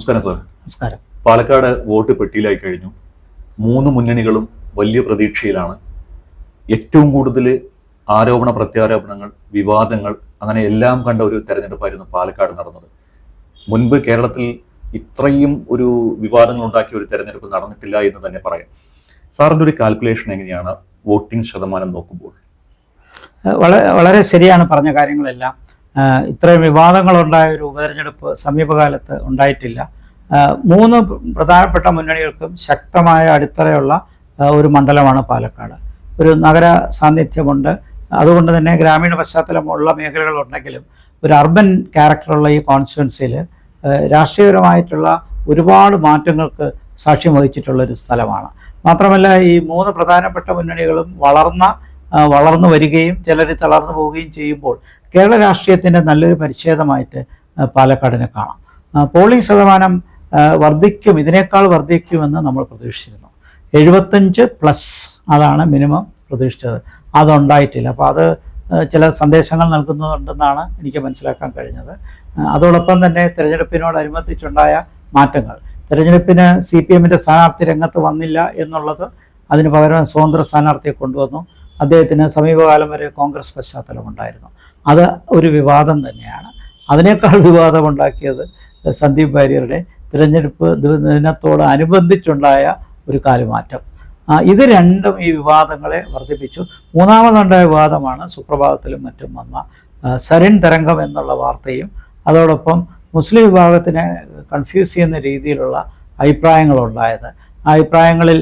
നമസ്കാരം സാർ. നമസ്കാരം. പാലക്കാട് വോട്ട് പെട്ടിയിലായി കഴിഞ്ഞു. 3 മുന്നണികളും വലിയ പ്രതീക്ഷയിലാണ്. ഏറ്റവും കൂടുതൽ ആരോപണ പ്രത്യാരോപണങ്ങൾ, വിവാദങ്ങൾ, അങ്ങനെ എല്ലാം കണ്ട ഒരു തെരഞ്ഞെടുപ്പായിരുന്നു പാലക്കാട് നടന്നത്. മുൻപ് കേരളത്തിൽ ഇത്രയും ഒരു വിവാദങ്ങൾ ഉണ്ടാക്കിയ ഒരു തെരഞ്ഞെടുപ്പ് നടന്നിട്ടില്ല എന്ന് തന്നെ പറയാം. സാറിൻ്റെ ഒരു കാൽക്കുലേഷൻ എങ്ങനെയാണ് വോട്ടിംഗ് ശതമാനം നോക്കുമ്പോൾ? വളരെ ശരിയാണ് പറഞ്ഞ കാര്യങ്ങളെല്ലാം. ഇത്രയും വിവാദങ്ങളുണ്ടായ ഒരു ഉപതെരഞ്ഞെടുപ്പ് സമീപകാലത്ത് ഉണ്ടായിട്ടില്ല. 3 പ്രധാനപ്പെട്ട മുന്നണികൾക്കും ശക്തമായ അടിത്തറയുള്ള ഒരു മണ്ഡലമാണ് പാലക്കാട്. ഒരു നഗര സാന്നിധ്യമുണ്ട്. അതുകൊണ്ട് തന്നെ ഗ്രാമീണ പശ്ചാത്തലമുള്ള മേഖലകളുണ്ടെങ്കിലും ഒരു അർബൻ ക്യാരക്ടറുള്ള ഈ കോൺസ്റ്റിറ്റ്യുവൻസിയിൽ രാഷ്ട്രീയപരമായിട്ടുള്ള ഒരുപാട് മാറ്റങ്ങൾക്ക് സാക്ഷ്യം വഹിച്ചിട്ടുള്ളൊരു സ്ഥലമാണ്. മാത്രമല്ല, ഈ 3 പ്രധാനപ്പെട്ട മുന്നണികളും വളർന്നു വരികയും ചിലർ തളർന്നു പോവുകയും ചെയ്യുമ്പോൾ കേരള രാഷ്ട്രീയത്തിൻ്റെ നല്ലൊരു പരിച്ഛേദമായിട്ട് പാലക്കാടിനെ കാണാം. പോളിംഗ് ശതമാനം വർദ്ധിക്കും, ഇതിനേക്കാൾ വർദ്ധിക്കുമെന്ന് നമ്മൾ പ്രതീക്ഷിച്ചിരുന്നു. 75+ അതാണ് മിനിമം പ്രതീക്ഷിച്ചത്. അതുണ്ടായിട്ടില്ല. അപ്പോൾ അത് ചില സന്ദേശങ്ങൾ നൽകുന്നുണ്ടെന്നാണ് എനിക്ക് മനസ്സിലാക്കാൻ കഴിഞ്ഞത്. അതോടൊപ്പം തന്നെ തിരഞ്ഞെടുപ്പിനോടനുബന്ധിച്ചുണ്ടായ മാറ്റങ്ങൾ, തിരഞ്ഞെടുപ്പിന് CPM-ൻ്റെ സ്ഥാനാർത്ഥി രംഗത്ത് വന്നില്ല എന്നുള്ളത്, അതിന് പകരം സ്വതന്ത്ര സ്ഥാനാർത്ഥിയെ കൊണ്ടുവന്നു. അദ്ദേഹത്തിന് സമീപകാലം വരെ കോൺഗ്രസ് പശ്ചാത്തലമുണ്ടായിരുന്നു. അത് ഒരു വിവാദം തന്നെയാണ്. അതിനേക്കാൾ വിവാദമുണ്ടാക്കിയത് സന്ദീപ് വാര്യരുടെ തിരഞ്ഞെടുപ്പ് ദിനത്തോട് അനുബന്ധിച്ചുണ്ടായ ഒരു കാലുമാറ്റം. ഇത് രണ്ടും ഈ വിവാദങ്ങളെ വർദ്ധിപ്പിച്ചു. മൂന്നാമതുണ്ടായ വിവാദമാണ് സുപ്രഭാതത്തിലും മറ്റും വന്ന സരിൻ തരംഗം എന്നുള്ള വാർത്തയും അതോടൊപ്പം മുസ്ലിം വിഭാഗത്തിനെ കൺഫ്യൂസ് ചെയ്യുന്ന രീതിയിലുള്ള അഭിപ്രായങ്ങളുണ്ടായത്. ആ അഭിപ്രായങ്ങളിൽ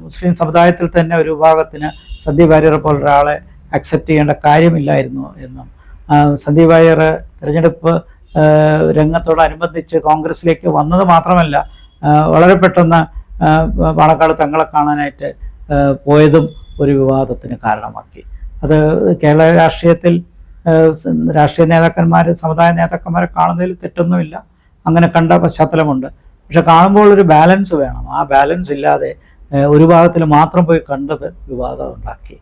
മുസ്ലിം സമുദായത്തിൽ തന്നെ ഒരു വിഭാഗത്തിന് സന്ദീപ് വാര്യരെ പോലെ ഒരാളെ അക്സെപ്റ്റ് ചെയ്യേണ്ട കാര്യമില്ലായിരുന്നു എന്നും, സന്ദീപ് വാര്യർ തിരഞ്ഞെടുപ്പ് രംഗത്തോടനുബന്ധിച്ച് കോൺഗ്രസിലേക്ക് വന്നത് മാത്രമല്ല, വളരെ പെട്ടെന്ന് പാണക്കാട് തങ്ങളെ കാണാനായിട്ട് പോയതും ഒരു വിവാദത്തിന് കാരണമാക്കി. അത് കേരള രാഷ്ട്രീയത്തിൽ രാഷ്ട്രീയ നേതാക്കന്മാർ സമുദായ നേതാക്കന്മാരെ കാണുന്നതിൽ തെറ്റൊന്നുമില്ല. അങ്ങനെ കണ്ട പശ്ചാത്തലമുണ്ട്. പക്ഷെ കാണുമ്പോൾ ഒരു ബാലൻസ് വേണം. ആ ബാലൻസ് ഇല്ലാതെ ഒരു ഭാഗത്തിൽ മാത്രം പോയി കണ്ടത് വിവാദം ഉണ്ടാക്കി.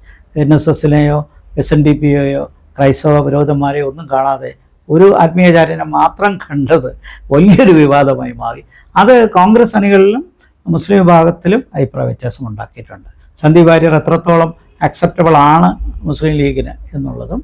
NSSനെയോ SNDPയെയോ ക്രൈസ്തവ വിരോധന്മാരെയോ ഒന്നും കാണാതെ ഒരു ആത്മീയാചാര്യനെ മാത്രം കണ്ടത് വലിയൊരു വിവാദമായി മാറി. അത് കോൺഗ്രസ് അണികളിലും മുസ്ലിം വിഭാഗത്തിലും അഭിപ്രായ വ്യത്യാസം ഉണ്ടാക്കിയിട്ടുണ്ട്. സന്ദീപ് വാര്യർ എത്രത്തോളം അക്സെപ്റ്റബിൾ ആണ് മുസ്ലിം ലീഗിന് എന്നുള്ളതും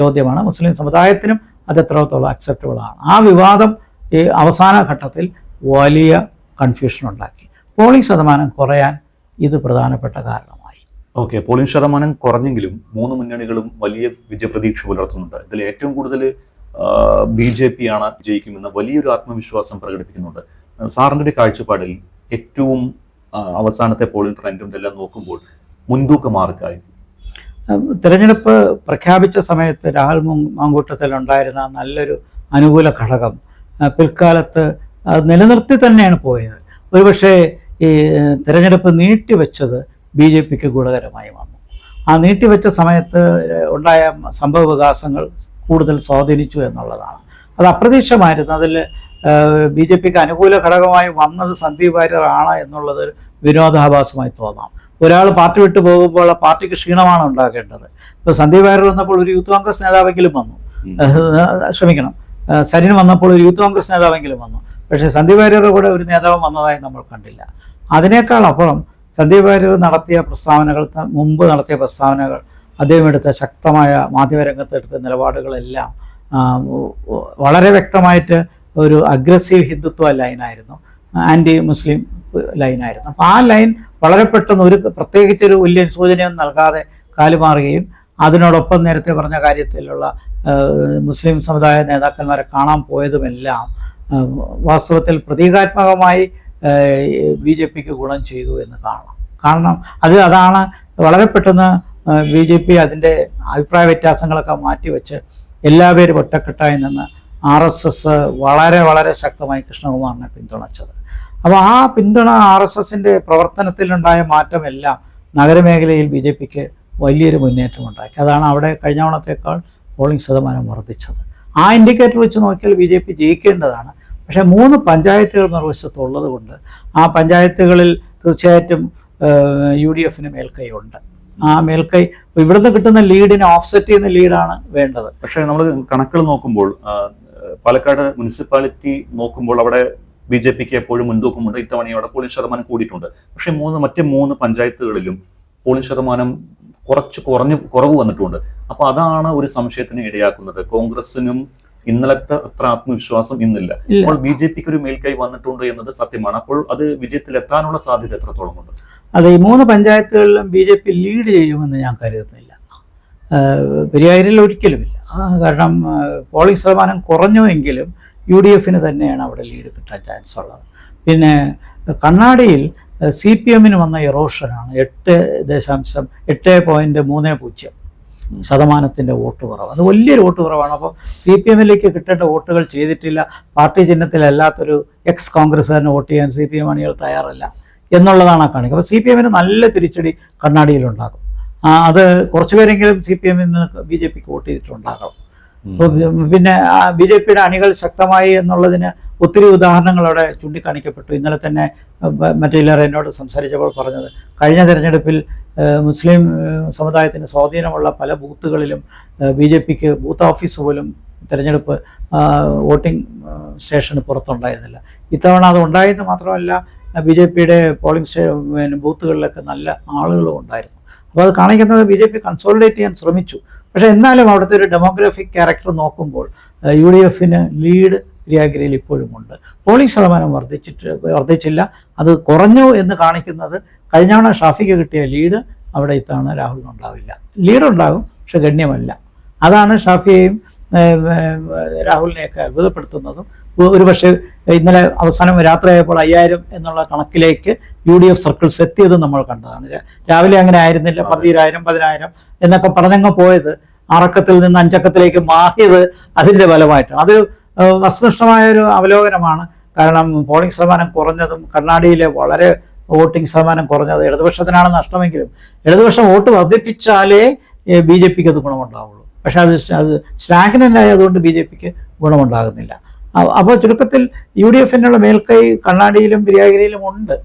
ചോദ്യമാണ്. മുസ്ലിം സമുദായത്തിനും അത് എത്രത്തോളം അക്സെപ്റ്റബിൾ ആണ്. ആ വിവാദം ഈ അവസാന ഘട്ടത്തിൽ വലിയ കൺഫ്യൂഷൻ ഉണ്ടാക്കി. പോളിംഗ് ശതമാനം കുറയാൻ ഇത് പ്രധാനപ്പെട്ട കാരണമായി. ഓക്കെ, പോളിംഗ് ശതമാനം കുറഞ്ഞെങ്കിലും 3 മുന്നണികളും വലിയ വിജയപ്രതീക്ഷ പുലർത്തുന്നുണ്ട്. ഇതിൽ ഏറ്റവും കൂടുതൽ BJP ആണ് ജയിക്കുമെന്ന് വലിയൊരു ആത്മവിശ്വാസം പ്രകടിപ്പിക്കുന്നുണ്ട്. സാറിൻ്റെ ഒരു കാഴ്ചപ്പാടിൽ ഏറ്റവും അവസാനത്തെ പോളിംഗ് ട്രെൻഡും ഇതെല്ലാം നോക്കുമ്പോൾ മുൻതൂക്കം ആർക്കായി? തിരഞ്ഞെടുപ്പ് പ്രഖ്യാപിച്ച സമയത്ത് രാഹുൽ മാങ്കൂട്ടത്തിലുണ്ടായിരുന്ന നല്ലൊരു അനുകൂല ഘടകം പിൽക്കാലത്ത് നിലനിർത്തി തന്നെയാണ് പോയത്. ഒരുപക്ഷെ ഈ തിരഞ്ഞെടുപ്പ് നീട്ടിവെച്ചത് BJPക്ക് ഗുണകരമായി വന്നു. ആ നീട്ടിവെച്ച സമയത്ത് ഉണ്ടായ സംഭവ വികാസങ്ങൾ കൂടുതൽ സ്വാധീനിച്ചു എന്നുള്ളതാണ്. അത് അപ്രതീക്ഷിതമായിരുന്നു. അതിൽ BJPക്ക് അനുകൂല ഘടകമായി വന്നത് സന്ദീപ് വാര്യർ ആണ് എന്നുള്ളത് വിനോദാഭാസമായി തോന്നാം. ഒരാൾ പാർട്ടി വിട്ടു പോകുമ്പോൾ ആ പാർട്ടിക്ക് ക്ഷീണമാണ് ഉണ്ടാക്കേണ്ടത്. ഇപ്പോൾ സന്ദീപ് വാര്യർ വന്നപ്പോൾ ഒരു യൂത്ത് കോൺഗ്രസ് നേതാവെങ്കിലും വന്നു, സരിൻ വന്നപ്പോൾ ഒരു യൂത്ത് കോൺഗ്രസ് നേതാവെങ്കിലും വന്നു. പക്ഷേ സന്ദീപ് വാര്യരുടെ കൂടെ ഒരു നേതാവ് വന്നതായി നമ്മൾ കണ്ടില്ല. അതിനേക്കാൾ അപ്പുറം സന്ദീപ് വാര്യർ മുമ്പ് നടത്തിയ പ്രസ്താവനകൾ, അദ്ദേഹം എടുത്ത ശക്തമായ മാധ്യമരംഗത്തെടുത്ത നിലപാടുകളെല്ലാം വളരെ വ്യക്തമായിട്ട് ഒരു അഗ്രസീവ് ഹിന്ദുത്വ ലൈനായിരുന്നു, ആൻറ്റി മുസ്ലിം ലൈനായിരുന്നു. അപ്പോൾ ആ ലൈൻ വളരെ പെട്ടെന്ന് പ്രത്യേകിച്ചൊരു വലിയ സൂചനയൊന്നും നൽകാതെ കാലുമാറുകയും അതിനോടൊപ്പം നേരത്തെ പറഞ്ഞ കാര്യത്തിലുള്ള മുസ്ലിം സമുദായ നേതാക്കന്മാരെ കാണാൻ പോയതുമെല്ലാം വാസ്തവത്തിൽ പ്രതീകാത്മകമായി BJPക്ക് ഗുണം ചെയ്തു എന്ന് കാണാം. കാരണം അതാണ് വളരെ പെട്ടെന്ന് BJP അതിൻ്റെ അഭിപ്രായ വ്യത്യാസങ്ങളൊക്കെ മാറ്റിവെച്ച് എല്ലാവരും ഒറ്റക്കെട്ടായി നിന്ന് RSS വളരെ വളരെ ശക്തമായി കൃഷ്ണകുമാറിനെ പിന്തുണച്ചത്. അപ്പോൾ ആ പിന്തുണ RSSൻ്റെ പ്രവർത്തനത്തിലുണ്ടായ മാറ്റമെല്ലാം നഗരമേഖലയിൽ BJPക്ക് വലിയൊരു മുന്നേറ്റം ഉണ്ടാക്കി. അതാണ് അവിടെ കഴിഞ്ഞ തവണത്തേക്കാൾ പോളിംഗ് ശതമാനം വർദ്ധിച്ചത്. ആ ഇൻഡിക്കേറ്റർ വെച്ച് നോക്കിയാൽ BJP ജയിക്കേണ്ടതാണ്. പക്ഷേ 3 പഞ്ചായത്തുകൾ മറുവശത്തുള്ളത് കൊണ്ട് ആ പഞ്ചായത്തുകളിൽ തീർച്ചയായിട്ടും UDFന് മേൽക്കൈയുണ്ട്. ആ മേൽക്കൈ ഇവിടുന്ന് കിട്ടുന്ന ലീഡിനെ ഓഫ്സെറ്റ് ചെയ്യുന്ന ലീഡാണ് വേണ്ടത്. പക്ഷേ നമ്മൾ കണക്കുകൾ നോക്കുമ്പോൾ പാലക്കാട് മുനിസിപ്പാലിറ്റി നോക്കുമ്പോൾ അവിടെ BJPക്ക് എപ്പോഴും മുൻതൂക്കമുണ്ട്. ഇത്തവണ അവിടെ പോളിംഗ് ശതമാനം കൂടിയിട്ടുണ്ട്. പക്ഷെ മറ്റ് മൂന്ന് പഞ്ചായത്തുകളിലും പോളിംഗ് ശതമാനം കുറവ് വന്നിട്ടുണ്ട്. അപ്പൊ അതാണ് ഒരു സംശയത്തിന് ഇടയാക്കുന്നത്. കോൺഗ്രസിനും ഇന്നലത്തെ അത്ര ആത്മവിശ്വാസം ഇന്നില്ല. അപ്പോൾ BJPക്ക് ഒരു മേൽക്കൈ വന്നിട്ടുണ്ട് എന്നത് സത്യമാണ്. അപ്പോൾ അത് വിജയത്തിലെത്താനുള്ള സാധ്യത എത്രത്തോളം ഉണ്ട്? അതെ, ഈ 3 പഞ്ചായത്തുകളിലും BJP ലീഡ് ചെയ്യുമെന്ന് ഞാൻ കരുതുന്നില്ല. പെരിയാരിൽ ഒരിക്കലുമില്ല. കാരണം പോളിംഗ് ശതമാനം കുറഞ്ഞുവെങ്കിലും UDFന് തന്നെയാണ് അവിടെ ലീഡ് കിട്ടാൻ ചാൻസ് ഉള്ളത്. പിന്നെ കണ്ണാടിയിൽ CPMന് വന്ന ഇറോഷനാണ് 8.30% വോട്ട് കുറവ്. അത് വലിയൊരു വോട്ട് കുറവാണ്. അപ്പോൾ CPMലേക്ക് കിട്ടേണ്ട വോട്ടുകൾ ചെയ്തിട്ടില്ല. പാർട്ടി ചിഹ്നത്തിലല്ലാത്തൊരു എക്സ് കോൺഗ്രസ്സുകാരന് വോട്ട് ചെയ്യാൻ CPM അണികൾ തയ്യാറല്ല എന്നുള്ളതാണ് കാണിക്കുക. അപ്പോൾ CPMന് നല്ല തിരിച്ചടി കണ്ണാടിയിലുണ്ടാകും. അത് കുറച്ചുപേരെങ്കിലും CPMൽ നിന്ന് BJPക്ക് വോട്ട് ചെയ്തിട്ടുണ്ടാകണം. പിന്നെ BJPയുടെ അണികൾ ശക്തമായി എന്നുള്ളതിന് ഒത്തിരി ഉദാഹരണങ്ങൾ അവിടെ ചൂണ്ടിക്കാണിക്കപ്പെട്ടു. ഇന്നലെ തന്നെ മറ്റേലർ എന്നോട് സംസാരിച്ചപ്പോൾ പറഞ്ഞത്, കഴിഞ്ഞ തെരഞ്ഞെടുപ്പിൽ മുസ്ലിം സമുദായത്തിന് സ്വാധീനമുള്ള പല ബൂത്തുകളിലും BJPക്ക് ബൂത്ത് ഓഫീസ് പോലും തെരഞ്ഞെടുപ്പ് വോട്ടിംഗ് സ്റ്റേഷന് പുറത്തുണ്ടായിരുന്നില്ല. ഇത്തവണ അത് ഉണ്ടായെന്ന് മാത്രമല്ല, BJPയുടെ പോളിംഗ് ബൂത്തുകളിലൊക്കെ നല്ല ആളുകളും ഉണ്ടായിരുന്നു. അപ്പോൾ അത് കാണിക്കുന്നത് BJP കൺസോളിഡേറ്റ് ചെയ്യാൻ ശ്രമിച്ചു. പക്ഷേ എന്നാലും അവിടുത്തെ ഒരു ഡെമോഗ്രാഫിക് ക്യാരക്ടർ നോക്കുമ്പോൾ UDFന് ലീഡ് പെരിയാരിയിൽ ഇപ്പോഴുമുണ്ട്. പോളിംഗ് ശതമാനം വർദ്ധിച്ചില്ല, അത് കുറഞ്ഞു എന്ന് കാണിക്കുന്നത് കഴിഞ്ഞ തവണ ഷാഫിക്ക് കിട്ടിയ ലീഡ് അവിടെ ഇത്തവണ രാഹുലിനുണ്ടാവില്ല. ലീഡുണ്ടാകും, പക്ഷെ ഗണ്യമല്ല. അതാണ് ഷാഫിയെയും രാഹുലിനെയൊക്കെ അത്ഭുതപ്പെടുത്തുന്നതും. ഒരുപക്ഷെ ഇന്നലെ അവസാനം രാത്രിയായപ്പോൾ 5000 എന്നുള്ള കണക്കിലേക്ക് UDF സർക്കിൾസ് എത്തിയത് നമ്മൾ കണ്ടതാണ്. രാവിലെ അങ്ങനെ ആയിരുന്നില്ല. 10000, 10000 എന്നൊക്കെ പറഞ്ഞങ്ങ് പോയത് 6 അക്കത്തിൽ നിന്ന് 5 അക്കത്തിലേക്ക് മാറിയത് അതിൻ്റെ ഫലമായിട്ടാണ്. അത് വസ്തുനിഷ്ഠമായൊരു അവലോകനമാണ്. കാരണം പോളിംഗ് ശതമാനം കുറഞ്ഞതും കണ്ണാടിയിലെ വളരെ വോട്ടിംഗ് ശതമാനം കുറഞ്ഞത് ഇടതുപക്ഷത്തിനാണ് നഷ്ടമെങ്കിലും ഇടതുപക്ഷം വോട്ട് വർദ്ധിപ്പിച്ചാലേ BJPക്ക് അത് ഗുണമുണ്ടാവുള്ളൂ. പക്ഷെ അത് സ്റ്റാഗ്നൻ്റ് ആയതുകൊണ്ട് BJPക്ക് ഗുണമുണ്ടാകുന്നില്ല. അപ്പോൾ ചുരുക്കത്തിൽ UDFനുള്ള മേൽക്കൈ കണ്ണാടിയിലും പെരിയാരിയിലും ഉണ്ട്,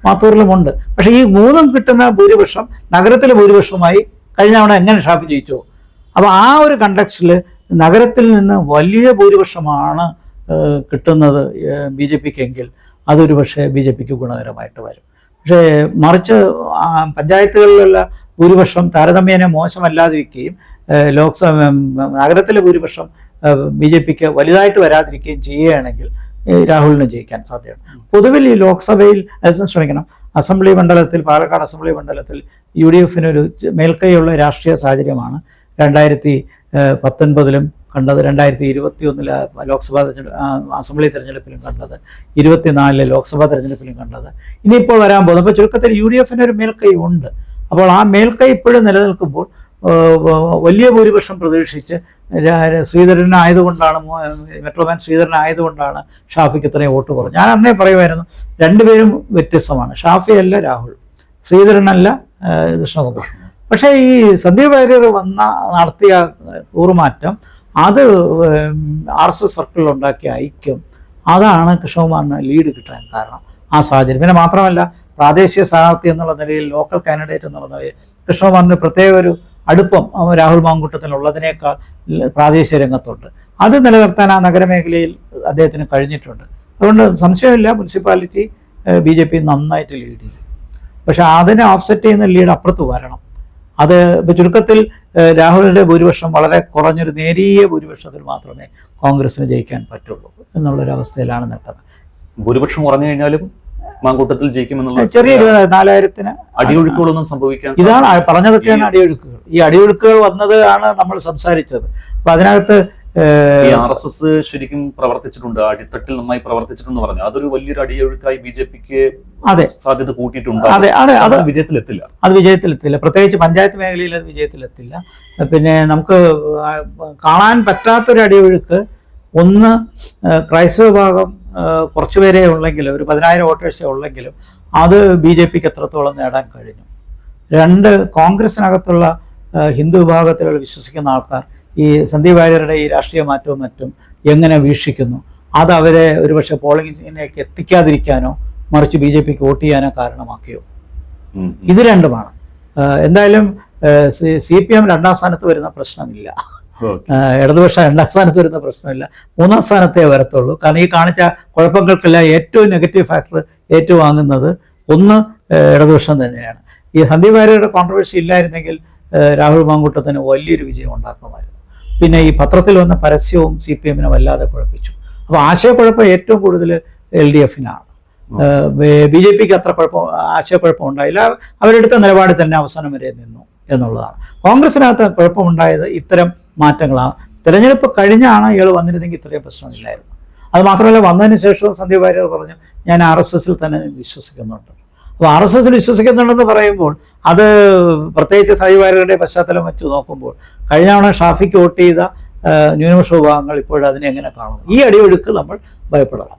മാത്തൂരിലുമുണ്ട്. പക്ഷേ ഈ 3 കിട്ടുന്ന ഭൂരിപക്ഷം നഗരത്തിലെ ഭൂരിപക്ഷമായി കഴിഞ്ഞ തവണ എങ്ങനെ ഷാഫി ജയിച്ചു? അപ്പോൾ ആ ഒരു കണ്ടക്സ്റ്റിൽ നഗരത്തിൽ നിന്ന് വലിയ ഭൂരിപക്ഷമാണ് കിട്ടുന്നത് BJPക്ക് എങ്കിൽ അതൊരു പക്ഷേ BJPക്ക് ഗുണകരമായിട്ട് വരും. പക്ഷേ മറിച്ച് പഞ്ചായത്തുകളിലുള്ള ഭൂരിപക്ഷം താരതമ്യേന മോശമല്ലാതിരിക്കുകയും നഗരത്തിലെ ഭൂരിപക്ഷം BJPക്ക് വലുതായിട്ട് വരാതിരിക്കുകയും ചെയ്യുകയാണെങ്കിൽ രാഹുലിന് ജയിക്കാൻ സാധ്യതയാണ്. പൊതുവിൽ ഈ ലോക്സഭയിൽ അസംബ്ലി മണ്ഡലത്തിൽ, പാലക്കാട് അസംബ്ലി മണ്ഡലത്തിൽ UDFനൊരു മേൽക്കൈയുള്ള രാഷ്ട്രീയ സാഹചര്യമാണ് 2019 കണ്ടത്, 2021 ലോക്സഭാ അസംബ്ലി തെരഞ്ഞെടുപ്പിലും കണ്ടത്, 24 ലോക്സഭാ തെരഞ്ഞെടുപ്പിലും കണ്ടത്, ഇനിയിപ്പോൾ വരാൻ പോകുന്നത്. അപ്പോൾ ചുരുക്കത്തിൽ UDFനൊരു മേൽക്കൈ ഉണ്ട്. അപ്പോൾ ആ മേൽക്കൈ ഇപ്പോഴും നിലനിൽക്കുമ്പോൾ വലിയ ഭൂരിപക്ഷം പ്രതീക്ഷിച്ച് ശ്രീധരനായതുകൊണ്ടാണ്, മെട്രോമാൻ ശ്രീധരനായതുകൊണ്ടാണ് ഷാഫിക്ക് ഇത്രയും വോട്ട് കുറവ്. ഞാൻ അന്നേ പറയുമായിരുന്നു, രണ്ടുപേരും വ്യത്യസ്തമാണ്. ഷാഫിയല്ല രാഹുൽ, ശ്രീധരനല്ല കൃഷ്ണകുമാർ. പക്ഷേ ഈ സന്ദീപ് വാര്യർ നടത്തിയ കൂറുമാറ്റം, അത് RSS സർക്കിളിൽ ഉണ്ടാക്കിയ ഐക്യം, അതാണ് കൃഷ്ണകുമാറിന് ലീഡ് കിട്ടാൻ കാരണം. ആ സാഹചര്യം. പിന്നെ മാത്രമല്ല, പ്രാദേശിക സ്ഥാനാർത്ഥി എന്നുള്ള നിലയിൽ, ലോക്കൽ കാൻഡിഡേറ്റ് എന്നുള്ള നിലയിൽ കൃഷ്ണകുമാറിന് പ്രത്യേക ഒരു അടുപ്പം രാഹുൽ മാങ്കൂട്ടത്തിനുള്ളതിനേക്കാൾ പ്രാദേശിക രംഗത്തുണ്ട്. അത് നിലനിർത്താൻ ആ നഗരമേഖലയിൽ അദ്ദേഹത്തിന് കഴിഞ്ഞിട്ടുണ്ട്. അതുകൊണ്ട് സംശയമില്ല, മുനിസിപ്പാലിറ്റി BJP നന്നായിട്ട് ലീഡ് ചെയ്യും. പക്ഷെ അതിനെ ഓഫ്സെറ്റ് ചെയ്യുന്ന ലീഡ് അപ്പുറത്ത് വരണം. അത് ഇപ്പോൾ ചുരുക്കത്തിൽ രാഹുലിൻ്റെ ഭൂരിപക്ഷം വളരെ കുറഞ്ഞൊരു നേരിയ ഭൂരിപക്ഷത്തിൽ മാത്രമേ കോൺഗ്രസിന് ജയിക്കാൻ പറ്റുള്ളൂ എന്നുള്ളൊരവസ്ഥയിലാണ് നിൽക്കുന്നത്. ഭൂരിപക്ഷം കുറഞ്ഞു കഴിഞ്ഞാലും മാങ്കൂട്ടത്തിൽ ജയിക്കുമെന്നുള്ള ചെറിയ 40,000 അടിയൊഴുക്കുകളൊന്നും സംഭവിക്കാൻ, ഇതാണ് പറഞ്ഞതൊക്കെയാണ് അടിയൊഴുക്കുകൾ. ഈ അടിയൊഴുക്കുകൾ വന്നത് ആണ് നമ്മൾ സംസാരിച്ചത്. അപ്പൊ അതിനകത്ത് RSS ശരിക്കും പ്രവർത്തിച്ചിട്ടുണ്ട്, അടിത്തട്ടിൽ നന്നായി പ്രവർത്തിച്ചിട്ടുണ്ട് പറഞ്ഞു. അതൊരു വലിയൊരു അടിയൊഴുക്കായി BJPക്ക് സാധ്യത കൂട്ടിയിട്ടുണ്ട്. അത് വിജയത്തിലെത്തില്ല. പ്രത്യേകിച്ച് പഞ്ചായത്ത് മേഖലയിൽ അത് വിജയത്തിലെത്തില്ല. പിന്നെ നമുക്ക് കാണാൻ പറ്റാത്തൊരു അടിയൊഴുക്ക്, ഒന്ന് ക്രൈസ്തവ വിഭാഗം കുറച്ചുപേരെ ഉള്ളെങ്കിലും, ഒരു 10,000 വോട്ടേഴ്സേ ഉള്ളെങ്കിലും അത് BJPക്ക് എത്രത്തോളം നേടാൻ കഴിഞ്ഞു. 2, കോൺഗ്രസിനകത്തുള്ള ഹിന്ദു വിഭാഗത്തിലുള്ള വിശ്വസിക്കുന്ന ആൾക്കാർ ഈ സന്ദീപ് വാര്യരുടെ ഈ രാഷ്ട്രീയ മാറ്റവും മറ്റും എങ്ങനെ വീക്ഷിക്കുന്നു, അത് അവരെ ഒരുപക്ഷെ പോളിംഗിലേക്ക് എത്തിക്കാതിരിക്കാനോ മറിച്ച് BJPക്ക് വോട്ട് ചെയ്യാനോ കാരണമാക്കിയോ? ഇത് രണ്ടുമാണ്. എന്തായാലും CPM 2ാം സ്ഥാനത്ത് വരുന്ന പ്രശ്നമില്ല. ഇടതുപക്ഷം 2ാം സ്ഥാനത്ത് വരുന്ന പ്രശ്നമില്ല, 3ാം സ്ഥാനത്തേ വരത്തുള്ളൂ. കാരണം ഈ കാണിച്ച കുഴപ്പങ്ങൾക്കെല്ലാം ഏറ്റവും നെഗറ്റീവ് ഫാക്ടർ ഏറ്റുവാങ്ങുന്നത് ഒന്ന് ഇടതുപക്ഷം തന്നെയാണ്. ഈ സന്ദീപ് വാര്യരുടെ കോൺട്രവേഴ്സി ഇല്ലായിരുന്നെങ്കിൽ രാഹുൽ മാങ്കൂട്ടത്തിന് വലിയൊരു വിജയം ഉണ്ടാക്കുമായിരുന്നു. പിന്നെ ഈ പത്രത്തിൽ വന്ന പരസ്യവും CPM വല്ലാതെ കുഴപ്പിച്ചു. അപ്പോൾ ആശയക്കുഴപ്പം ഏറ്റവും കൂടുതൽ LDFനാണ്. BJPക്ക് അത്ര ആശയക്കുഴപ്പം ഉണ്ടായില്ല. അവരെടുത്ത നിലപാടിൽ തന്നെ അവസാനം വരെ നിന്നു എന്നുള്ളതാണ്. കോൺഗ്രസിനകത്ത് കുഴപ്പമുണ്ടായത് ഇത്തരം മാറ്റങ്ങളാണ്. തിരഞ്ഞെടുപ്പ് കഴിഞ്ഞാണ് ഇയാൾ വന്നിരുന്നെങ്കിൽ ഇത്രയും പ്രശ്നമില്ലായിരുന്നു. അത് മാത്രമല്ല, വന്നതിന് ശേഷവും സന്ദീപ് വാര്യർ പറഞ്ഞു ഞാൻ RSSൽ തന്നെ വിശ്വസിക്കുന്നുണ്ട്. അപ്പോൾ RSSൽ വിശ്വസിക്കുന്നുണ്ടെന്ന് പറയുമ്പോൾ അത് പ്രത്യേകിച്ച് സന്ദീപ് വാര്യരുടെ പശ്ചാത്തലം വെച്ച് നോക്കുമ്പോൾ കഴിഞ്ഞ തവണ ഷാഫിക്ക് വോട്ട് ചെയ്ത ന്യൂനപക്ഷ വിഭാഗങ്ങൾ ഇപ്പോഴതിനെ എങ്ങനെ കാണുന്നു? ഈ അടിയൊഴുക്ക് നമ്മൾ ഭയപ്പെടണം.